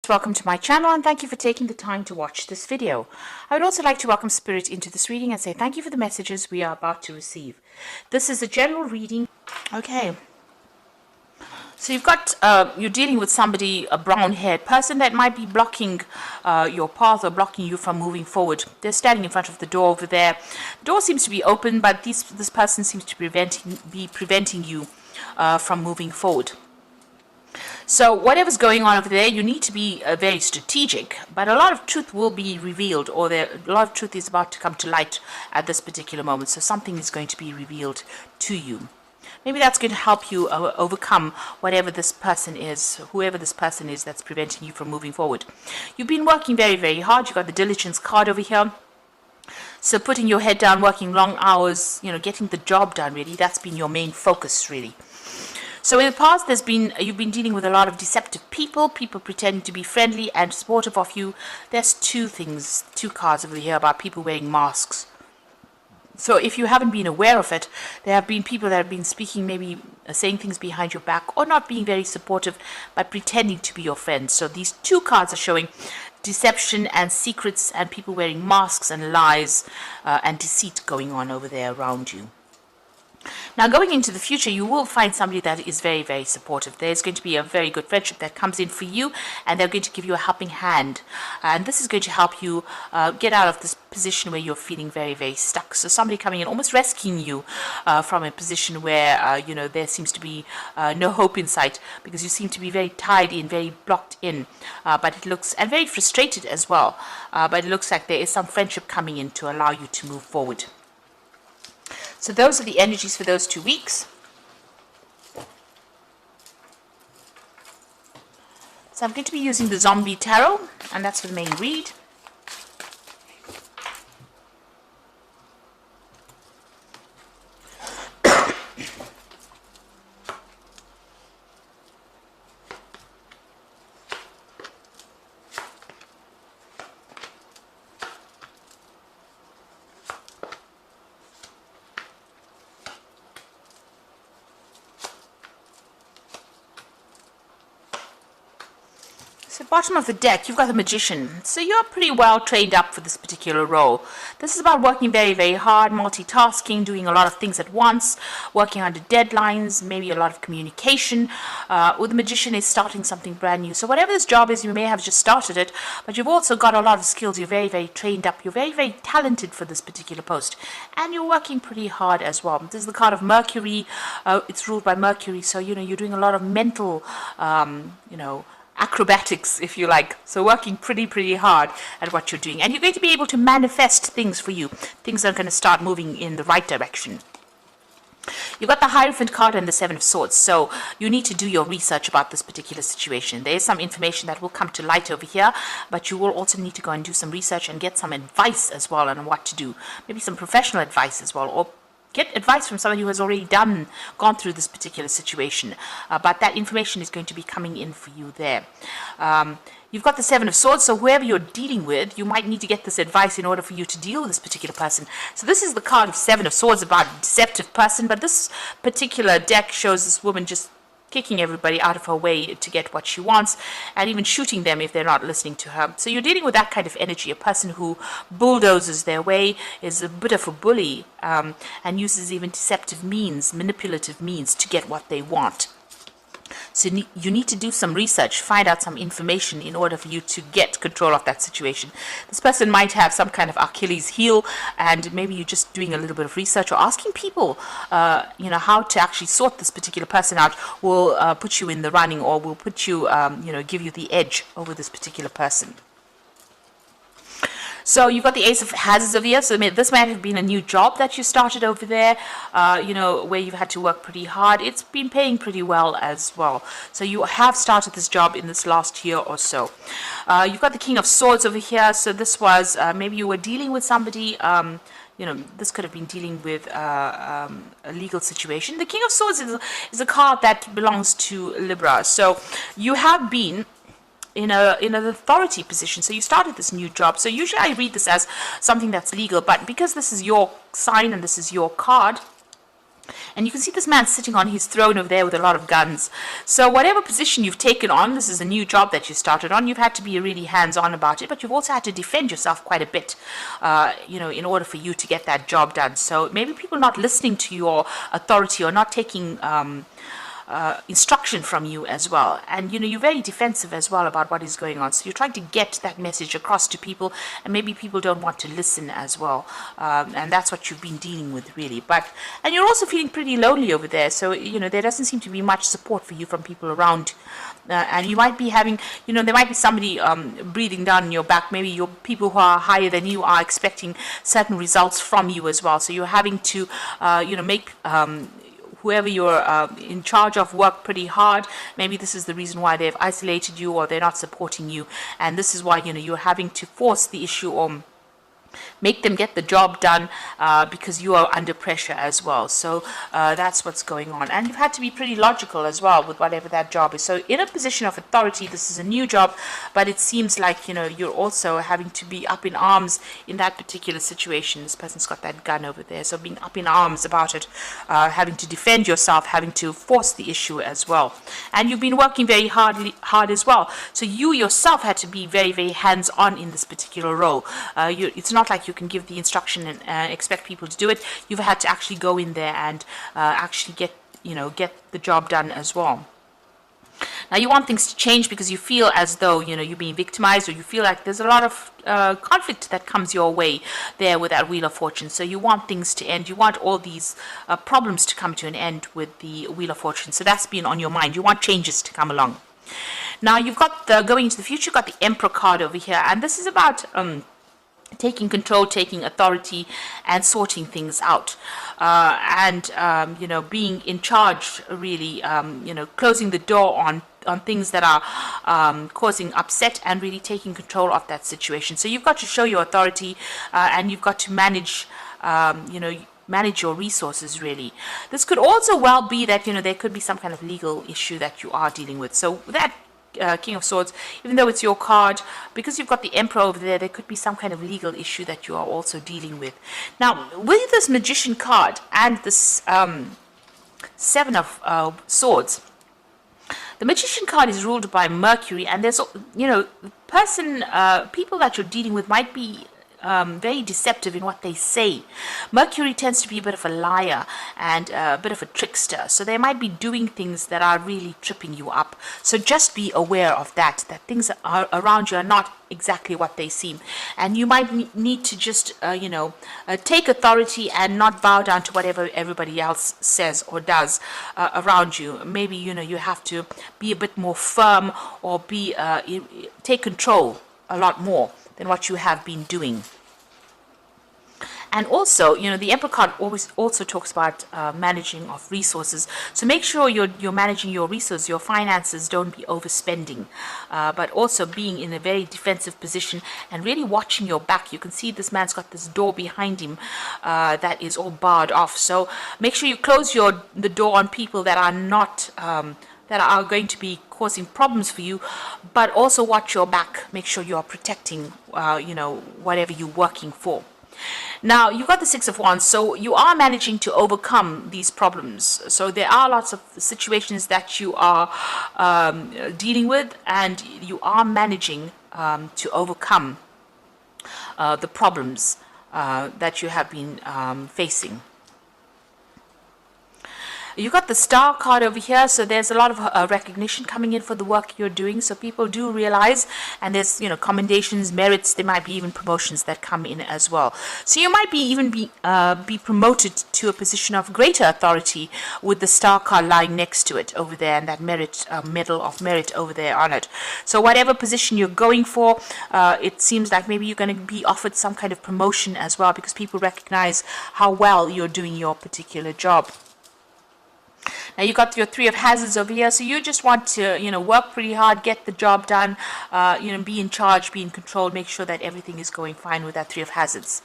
Welcome to my channel and thank you for taking the time to watch this video. I would also like to welcome Spirit into this reading and say thank you for the messages we are about to receive. This is a general reading. Okay. So you've got, you're dealing with somebody, a brown-haired person that might be blocking your path or blocking you from moving forward. They're standing in front of the door over there. The door seems to be open, but this person seems to be preventing you from moving forward. So whatever's going on over there, you need to be very strategic, but a lot of truth will be revealed, or a lot of truth is about to come to light at this particular moment. So something is going to be revealed to you. Maybe that's going to help you overcome whatever this person is, whoever this person is that's preventing you from moving forward. You've been working very, very hard. You've got the diligence card over here. So putting your head down, working long hours, getting the job done, really, that's been your main focus, really. So in the past, you've been dealing with a lot of deceptive people pretending to be friendly and supportive of you. There's two cards over here about people wearing masks. So if you haven't been aware of it, there have been people that have been speaking, maybe saying things behind your back, or not being very supportive, but pretending to be your friends. So these two cards are showing deception and secrets and people wearing masks and lies and deceit going on over there around you. Now, going into the future, you will find somebody that is very, very supportive. There's going to be a very good friendship that comes in for you, and they're going to give you a helping hand. And this is going to help you get out of this position where you're feeling very, very stuck. So somebody coming in, almost rescuing you from a position where, there seems to be no hope in sight, because you seem to be very tied in, very blocked in. But it looks, and very frustrated as well. But it looks like there is some friendship coming in to allow you to move forward. So those are the energies for those 2 weeks. So I'm going to be using the Zombie Tarot, and that's for the main read. So bottom of the deck, you've got the Magician. So you're pretty well trained up for this particular role. This is about working very, very hard, multitasking, doing a lot of things at once, working under deadlines, maybe a lot of communication. Or the Magician is starting something brand new. So whatever this job is, you may have just started it, but you've also got a lot of skills. You're very, very trained up. You're very, very talented for this particular post. And you're working pretty hard as well. This is the card of Mercury. It's ruled by Mercury. So, you're doing a lot of mental, acrobatics, if you like. So working pretty hard at what you're doing. And you're going to be able to manifest things for you. Things are going to start moving in the right direction. You've got the Hierophant card and the Seven of Swords. So you need to do your research about this particular situation. There is some information that will come to light over here, but you will also need to go and do some research and get some advice as well on what to do. Maybe some professional advice as well, or get advice from somebody who has already gone through this particular situation. But that information is going to be coming in for you there. You've got the Seven of Swords, so whoever you're dealing with, you might need to get this advice in order for you to deal with this particular person. So this is the card of Seven of Swords about a deceptive person, but this particular deck shows this woman just kicking everybody out of her way to get what she wants, and even shooting them if they're not listening to her. So you're dealing with that kind of energy, a person who bulldozes their way, is a bit of a bully, and uses even deceptive means, manipulative means to get what they want. So you need to do some research, find out some information in order for you to get control of that situation. This person might have some kind of Achilles heel, and maybe you're just doing a little bit of research or asking people, how to actually sort this particular person out will put you in the running, or will put you, give you the edge over this particular person. So you've got the Ace of Hazards over here. So this might have been a new job that you started over there, where you've had to work pretty hard. It's been paying pretty well as well. So you have started this job in this last year or so. You've got the King of Swords over here. So this was, maybe you were dealing with somebody, this could have been dealing with a legal situation. The King of Swords is a card that belongs to Libra. So you have been in an authority position. So you started this new job. So usually I read this as something that's legal, but because this is your sign and this is your card, And you can see this man sitting on his throne over there with a lot of guns. So whatever position you've taken on, this is a new job that you started on, you've had to be really hands-on about it, but you've also had to defend yourself quite a bit, in order for you to get that job done. So maybe people not listening to your authority or not taking instruction from you as well, and you're very defensive as well about what is going on, so you're trying to get that message across to people, and maybe people don't want to listen as well, and that's what you've been dealing with really. And you're also feeling pretty lonely over there, so there doesn't seem to be much support for you from people around, and you might be having, there might be somebody breathing down your back. Maybe your people who are higher than you are expecting certain results from you as well, so you're having to make whoever you're in charge of work pretty hard. Maybe this is the reason why they've isolated you, or they're not supporting you, and this is why you're having to force the issue or make them get the job done, because you are under pressure as well. So that's what's going on, and you've had to be pretty logical as well with whatever that job is. So in a position of authority, this is a new job, but it seems like you're also having to be up in arms in that particular situation. This person's got that gun over there, so being up in arms about it, having to defend yourself, having to force the issue as well. And you've been working very hard as well, so you yourself had to be very, very hands-on in this particular role. It's not like you can give the instruction and expect people to do it. You've had to actually go in there and actually get the job done as well. Now you want things to change because you feel as though you're being victimized, or you feel like there's a lot of conflict that comes your way there with that Wheel of Fortune. So you want things to end. You want all these problems to come to an end with the Wheel of Fortune. So that's been on your mind. You want changes to come along. Now you've got going into the future. You've got the Emperor card over here, and this is about taking control, taking authority, and sorting things out, and being in charge, really, closing the door on things that are causing upset, and really taking control of that situation. So you've got to show your authority, and you've got to manage manage your resources, really. This could also well be that there could be some kind of legal issue that you are dealing with. So that King of Swords, even though it's your card, because you've got the Emperor over there, there could be some kind of legal issue that you are also dealing with. Now, with this Magician card and this Seven of Swords, the Magician card is ruled by Mercury, and there's people that you're dealing with might be very deceptive in what they say. Mercury tends to be a bit of a liar and a bit of a trickster, so they might be doing things that are really tripping you up. So just be aware of that things are around you are not exactly what they seem, and you might need to just take authority and not bow down to whatever everybody else says or does around you. Maybe you have to be a bit more firm, or take control a lot more than what you have been doing. And also, the Emperor card always also talks about managing of resources. So make sure you're managing your resources, your finances. Don't be overspending, but also being in a very defensive position and really watching your back. You can see this man's got this door behind him that is all barred off. So make sure you close the door on people that are not that are going to be causing problems for you, but also watch your back. Make sure you are protecting, whatever you're working for. Now, you've got the Six of Wands, so you are managing to overcome these problems. So there are lots of situations that you are dealing with, and you are managing to overcome the problems that you have been facing. You've got the Star card over here, so there's a lot of recognition coming in for the work you're doing. So people do realize, and there's commendations, merits. There might be even promotions that come in as well. So you might be promoted to a position of greater authority with the Star card lying next to it over there, and that medal of merit over there on it. So whatever position you're going for, it seems like maybe you're going to be offered some kind of promotion as well, because people recognize how well you're doing your particular job. Now you got your Three of Hazards over here, so you just want to, work pretty hard, get the job done, be in charge, be in control, make sure that everything is going fine with that Three of Hazards,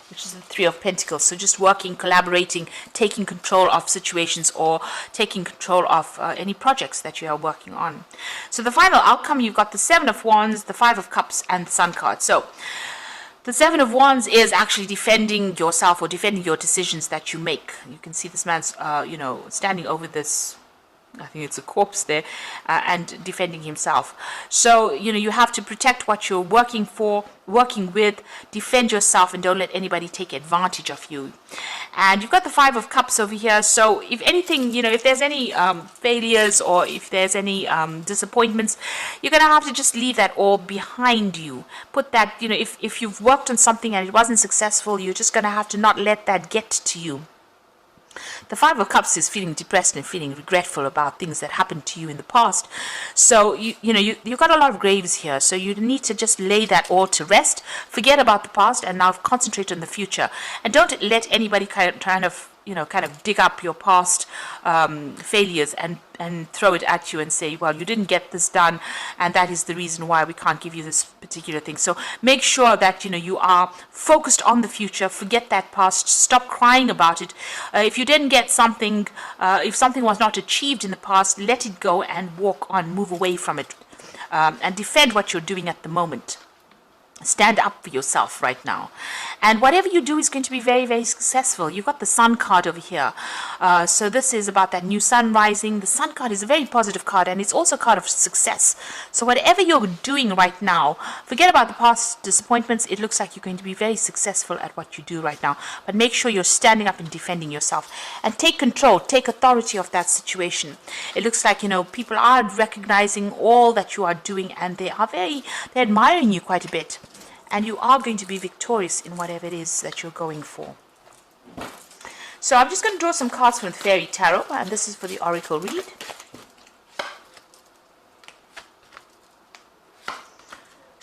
which is the Three of Pentacles. So just working, collaborating, taking control of situations, or taking control of any projects that you are working on. So the final outcome, you've got the Seven of Wands, the Five of Cups, and the Sun card. So The Seven of Wands is actually defending yourself or defending your decisions that you make. You can see this man's, standing over this, I think it's a corpse there, and defending himself. So, you have to protect what you're working with, defend yourself, and don't let anybody take advantage of you. And you've got the Five of Cups over here. So if anything, if there's any failures or if there's any disappointments, you're going to have to just leave that all behind you. Put that, if you've worked on something and it wasn't successful, you're just going to have to not let that get to you. The Five of Cups is feeling depressed and feeling regretful about things that happened to you in the past. So, you've got a lot of graves here. So you need to just lay that all to rest. Forget about the past and now concentrate on the future. And don't let anybody kind of dig up your past failures and throw it at you and say, well, you didn't get this done, and that is the reason why we can't give you this particular thing. So make sure that you are focused on the future. Forget that past. Stop crying about it. If you didn't get something, if something was not achieved in the past, let it go and walk on, move away from it, and defend what you're doing at the moment. Stand up for yourself right now. And whatever you do is going to be very, very successful. You've got the Sun card over here. So this is about that new sun rising. The Sun card is a very positive card, and it's also a card of success. So whatever you're doing right now, forget about the past disappointments. It looks like you're going to be very successful at what you do right now. But make sure you're standing up and defending yourself. And take control, take authority of that situation. It looks like, people are recognizing all that you are doing, and they're admiring you quite a bit. And you are going to be victorious in whatever it is that you're going for. So I'm just going to draw some cards from the Fairy Tarot, and this is for the Oracle read.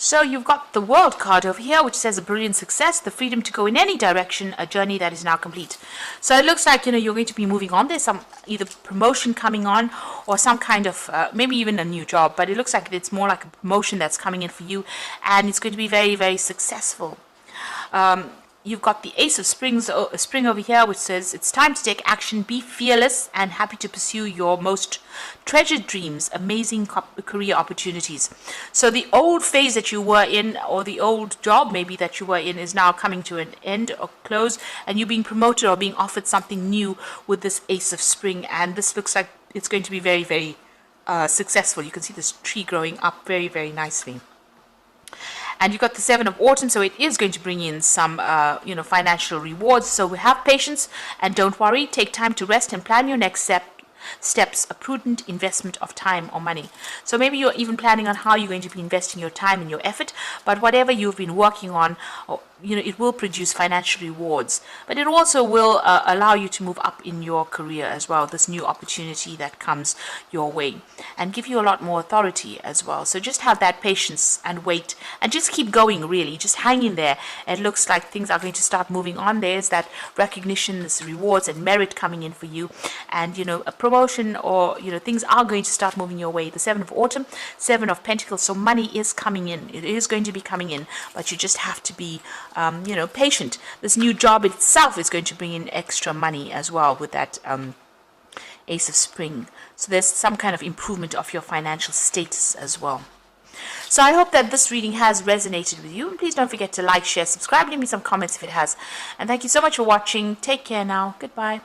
So you've got the World card over here, which says a brilliant success, the freedom to go in any direction, a journey that is now complete. So it looks like, you're going to be moving on. There's some either promotion coming on or some kind of, maybe even a new job. But it looks like it's more like a promotion that's coming in for you. And it's going to be very, very successful. You've got the Ace of Spring over here, which says it's time to take action, be fearless, and happy to pursue your most treasured dreams, amazing career opportunities. So the old phase that you were in, or the old job maybe that you were in, is now coming to an end or close, and you're being promoted or being offered something new with this Ace of Spring. And this looks like it's going to be very, very successful. You can see this tree growing up very, very nicely. And you've got the Seven of Autumn, so it is going to bring in some, financial rewards. So have patience and don't worry. Take time to rest and plan your next steps, a prudent investment of time or money. So maybe you're even planning on how you're going to be investing your time and your effort, but whatever you've been working on, it will produce financial rewards, but it also will allow you to move up in your career as well, this new opportunity that comes your way, and give you a lot more authority as well. So just have that patience and wait, and just keep going, really. Just hang in there. It looks like things are going to start moving on. There's that recognition, this rewards and merit coming in for you, and a promotion, or things are going to start moving your way. The Seven of Autumn, Seven of Pentacles, so money is coming in. It is going to be coming in, but you just have to be patient. This new job itself is going to bring in extra money as well with that Ace of Spring. So there's some kind of improvement of your financial status as well. So I hope that this reading has resonated with you. And please don't forget to like, share, subscribe, leave me some comments if it has. And thank you so much for watching. Take care now. Goodbye.